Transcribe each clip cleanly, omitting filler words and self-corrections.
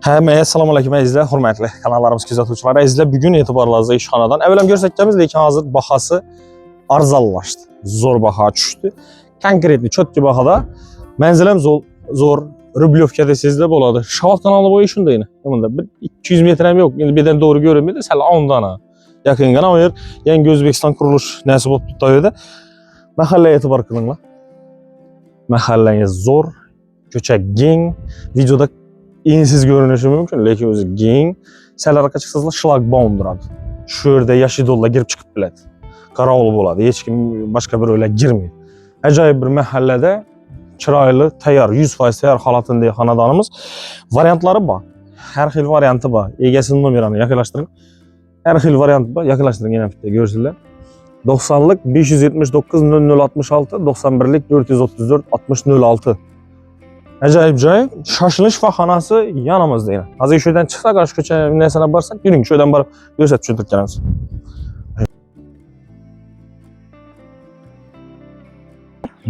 Həməyə salam aleyküm əzizlər, hörmətli kanallarımız kuzatuvchilar. Əzizlər, bugün etibarınızda işxanadan əvvələm görsəkdiyimiz, lekin hazır baxası arzalılaşdı. Zor baha düşdü. Konkretli, çötki bahada mənziləm zor Rublyovkada sizdə boladı. Şavat kanalı boyu işində yine. Bunda 200 metrem yok. Yani birden doğru görünmüyor. Sələ 10 dana. Yakın qana oyur. Yəni Özbekistan kuruluş nəsib olub tutaydı. Məhəlləyə etibar qılınlar. Məhəlləniz zor, köçək gen, videoda İnsiz görünüşü mümkün, lakin özü gen. Sələr arka çıxsazlar şlagbaumdur adı. Şöhrdə yaşı dolla girib çıxıb bilədi. Qara olub oladı, heç kim başqa bir öyle girmir. Acayip bir məhəllədə kiraylı, təyar, 100% təyar halatında xanadanımız. Variantları var. Hər xil variantı var. Egesinin numaranı yakınlaşdırın. Hər xil variantı var. Yakınlaşdırın yenə bitti, görsünlər. 90'lık 579 0066, 91'lik 434 6006. Acayip acayip. Şaşılış şifaxanası yanımızda yine. Hazır şöydən çıxsa qarşı köçə nəsənə barsaq, yürüyün şöydən barıb görsət düşündük gələmiz.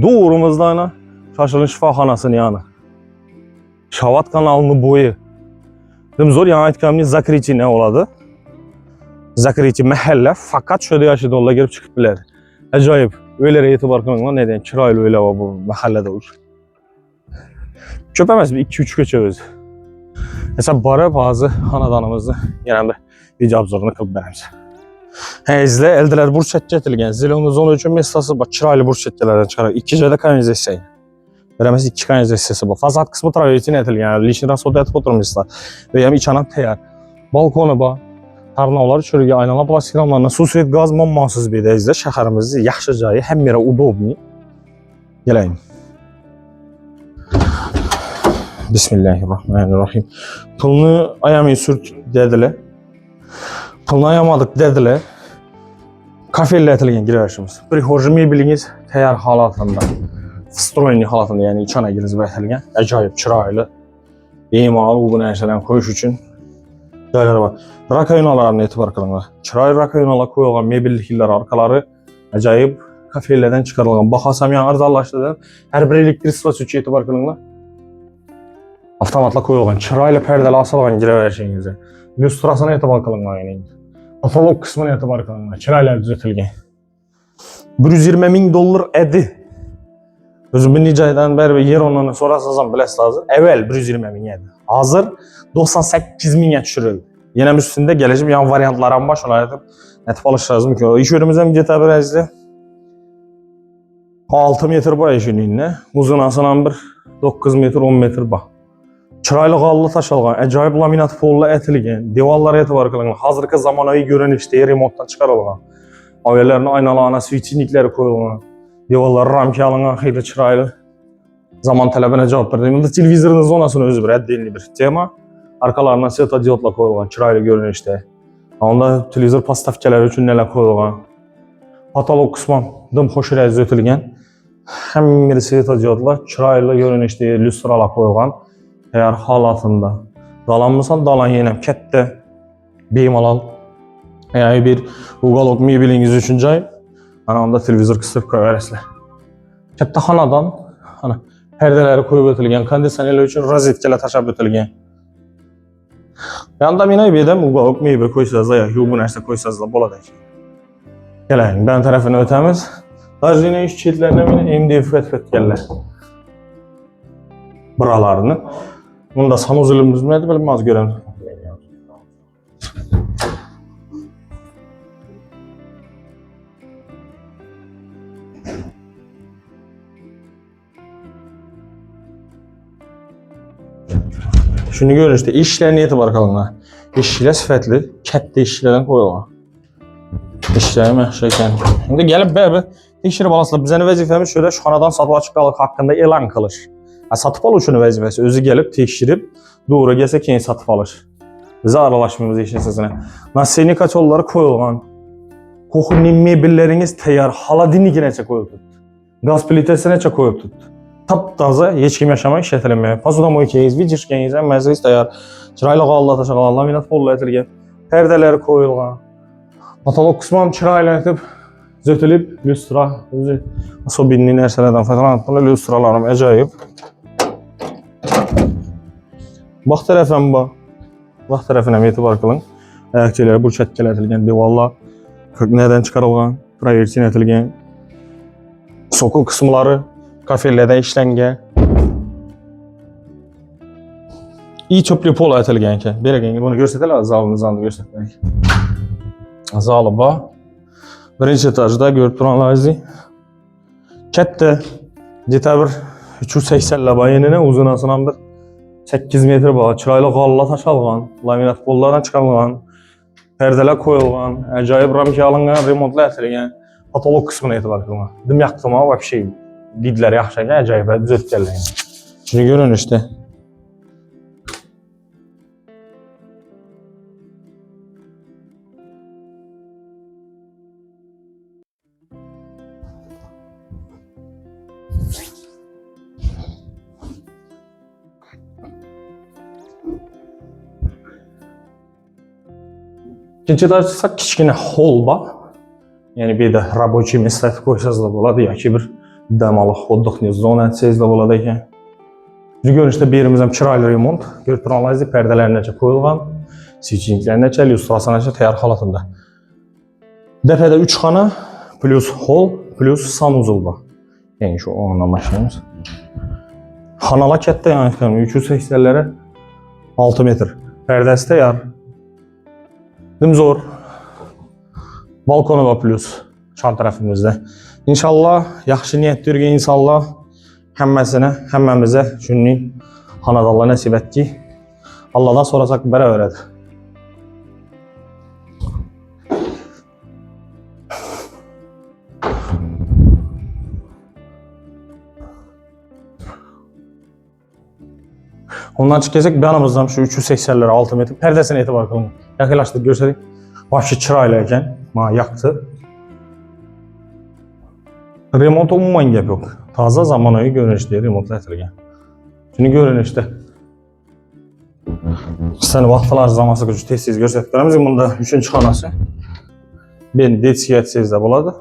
Doğrumuzda yine şaşılış şifaxanasının yanı. Şavat kanalının boyu. Dedim zor yana etkamni Zakriçi ne oladı? Zakriçi məhəllə fakat şöydə yaşı dolla girib çıxıb bilədi. Acayip. Öyle etibar qılınlar neden? Kiraylı öyle var bu məhəllədə olur. Köpəməz bir 2-3 köçə özü. Mesela bara bazı hanadanımızda genelde video abzorunu qılıb bənəmsə. Həzlə eldilər burç çəkətilgən. Zilonuz onun üçün mesası var. Kiraylı burç çəkələrdən çıxarır. 2 cədə kanalizasiya. Verəməz 2 kanalizasiyası var. Fazat qismi travertin etilgən. Yəni lişin rasodda etib oturmuşlar. Və yəni içanan təyar. Balkonu var. Tarnavlar çörüyə aynalar plastik ramlarına su svet qaz mammasız bir də izlə. Şəhərimizdə yaxşı cayı, həm yerə udobni. Gələyim. Bismillahirrahmanirrahim. Pılını ayamayı sürt dediler. Pılını ayamadık dediler. Kafelle etilgen girişimiz. Prihorji mebliniz təyar halatında. Stroyni halatında, yani içana giriz və etilgen. Acayip çıraylı. Eymalı bu nəşələn koyuş üçün yerləri var. Rakayunalarına etibar qılınlar. Çıraylı rakayunalar koyulgan mebelliklər arkaları acayip kafellerden çıkarılgan. Baxasam yan arzallaşdı. Her bir elektrik sırası etibar qılınlar. Avtomatla koyulgan, çırayla perdeli asılgan girəvərşiyinizə. Lüstrasına etibar qılınlar yəni. Patolog kısmına etibar qılınlar, çırayla düzətilgən. 120 $100 ədi. Özüm bir nicaydan bəri yer ondan sonra sazan biləsi lazım. Əvvəl 120 $100 ədi. Hazır 98 $1000'ə düşürüldü. Yenə üstündə gələcəm, yan variantlara baş ona edib nətib alış lazım ki, iş önümüzdən getə bir əzli. 6 metr var iş önündə. Uzunasından bir 9 metr, 10 metr var. Çıraylı qallı taşalğan, acayip laminat folla etilgən, divarlara etibar qılınlar, hazırki zamanəvi görünüşdə remontdan çıxarılğan, ayələrinin aynalarına switchnikləri koyulğan, divarları ramki alınğan, xeyli çıraylı zaman tələbinə cavab verdi. Bunda televizorun zonasını özü bir əddiğinli bir tema, arkalarına svetodiodla koyulğan, çıraylı görünüşdə. Onda televizor pastavkələri üçün nələr koyulğan, patolog qısman dım xoş rəz ötülgən, həm bir svetodiodla, çıraylı görünüşdə lüstralar koyulğan. Eğer halatında dalanmısan dalan yenəm kətdə bemalal. Eğer bir uqalog mebliniz üçün cay, onda televizor qısıb qoyarısınız. Kətdə xanadan pərdələri qoyub ötülgən, kondisionerlər üçün rozetkələr taşab ötülgən. Yanda minay bedəm uqalog mebel qoysazlar ya, bu nəsə qoysazlar boladək. Gələyim, ben tərəfini ötəmiz. Dajliyinə iş çetlərinə minə MDF fətfət buralarını. Bunda sanuzulumuz nədir, belə az görəm. Şunu görün işte, işlər niyyəti var qalınlar. İşlər sifətli, kətdə işlərdən qoyulur. İşləri məhşəkən. Şimdi gəlib bəbi, işləri balasılar, bizə vəzifəmiz şöyle şu xanadan satıb açıq qalıq haqqında elan qılır. Satıb alışın vəzifəsi özü gəlib tekşirib doğru gəlsə keyin satıb alır. Bizə aralaşmamız işin səsinə. Nasilnik açolları koyulğan. Qoxu mebelləriniz təyar, haladini neçə koyub tutdu. Qaz plitəsi neçə koyub tutdu. Taptaza heç kim yaşamaq işlətilməyə. Pasodamoy keyiz, vicirkəniz, məzəyiz təyar. Çıraylı qallı taşaqalan, laminat folla etilgən. Pərdələri koyulğan. Patolog qısmam çırayla etib zötülüb, lüstra, özü asobinli nərsələrdən faydalanıblar, lüstralarım acayip. Bax tərəfəm bax. Bax tərəfinə etibar qılın. Ayaqçıları, bu çətkələr etilgən, devallar nədən çıxarılğan, provertin etilgən, sokul qismları, kafellərdə işlənən, iyi çöplü pol etilgən ki, belə gəlin, bunu göstərələ, zalını göstərək. Zalı bax, birinci etajda görüb duranlarınızı, kətdə, detə bir 380 lə bax, yeninə uzunasından bir 8 metr bax, çıraylı qalla taşalğan, laminat pollardan çıxarılğan, pərdələr qoyulğan, əcayib ramki alınğan, remontla etilgən, patolog qismına etibar qılma. Dim yaxdıma, vəbşey, lidlər yaxşıqən, əcayib, düzəltgərləyin. Şimdi görün işte. İkinci etajda kiçkinə hol var. Yəni bir də rəboçi məsələ qoysaz da boladı ya ki bir dəmalıq odduq zona etsəz də boladı ki. Görünüşdə bir yerimizdən kiraylı remont. Görüb duranlarınızı pərdələrin necə qoyulğan, switchinglərin necə, lüstrasyon necə təyar halatında. Dəfədə 3 xana plus hol plus sanuzul var. Yəni şu onunla maşinimiz. Xanala kətdə yəni 280-lərə 6 metr. Pərdəsi təyar. Zor. Balkonu var plus şan tərəfimizdə. İnşallah yaxşı niyyətli insanlar həmməmizə günlük xanadallar nəsib etdi. Allahdan sorasaq bərə öyrədir. Ondan çıxacaq bir yanımızdan şu 380'lərə 6 metr pərdəsinə etibar qılın. Yaxınlaşdıq görsədik. Başı kiraylayken yaktı. Remont umuman gəp yox. Taza zamanı görünüşdə remontla etilgən. Şimdi görünüşdə. Səni vaxtlar zamansı gücü tez-tez göstərdiklərimiz bunda 3-cü xanası. Ben detsiyətsiz də buladı.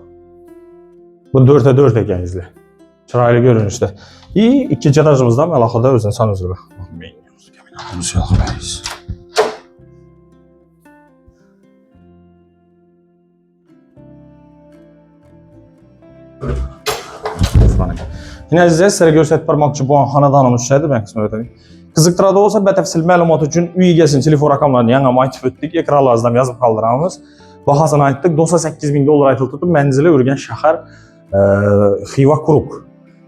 Bu 4'ə 4 gənizli. Çıraylı görünüşdə. İkinci etajımızda məlaqada özün sanızlı. Yine sizlərə göstərib barmaq ki, bu xanadanımız şeydir, mən qismə ötəyim. Qızıqdırada olsa bətəfsil məlumat üçün üyəsin telefon rəqamlarını yanına aytıb ötdük, ekranlarınızdan yazıb qaldıramız. Bahasını aytdıq, $98.000 aytılıb tutub, mənzili Ürgən şəhər Xiva Kuruq.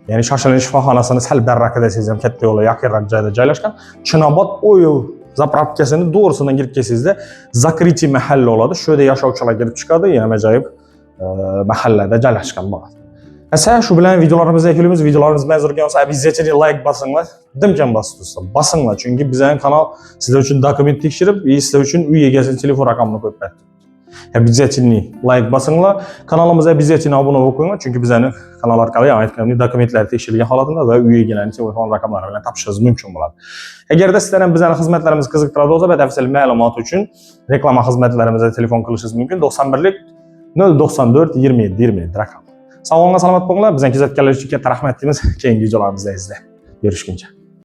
Yəni Şaşılın şifaxanasını səl bərrakədə sizəm, kətdə yola yaxın cayda caylaşqan. Çinabad Oil zapravkasını doğrusundan girib keçsizdə Zakriti məhəllə oladı. Şöyle yaşavçılar girib çıxadı, yenə məcayib məhəllədə caylaşqan bağlı. Əsə şu bilən videolarımızı ekilimiz, videolarımız məzur gəlsə, bizzətini like basınlar, dimkən basırsınız. Basınlar, çünki bizənin kanal sizlər üçün dokument tikşirib, sizlər üçün üyə gəlsin telefon rəqamını qoyub bətdir. Bizzətini like basınlar, kanalımıza bizzətini abunə olun, çünki bizənin kanal arqalıya ait dokumentləri tekşirilən halatında və üyə gələn telefon rəqamları ilə tapışırız mümkün bular. Əgər də sizlərən bizənin xidmətlərimiz qızıqdırada olsa və təfsil məlumat üçün reklama xidmətlərimizə telefon qılışınız mümkün. 91'lik 094 27 27 rəqam. Sağ olun, salamat olun. Bizden güzel şirketə rəhmət etdiyimiz keyingi videolarımızda izlə. Görüşkünce.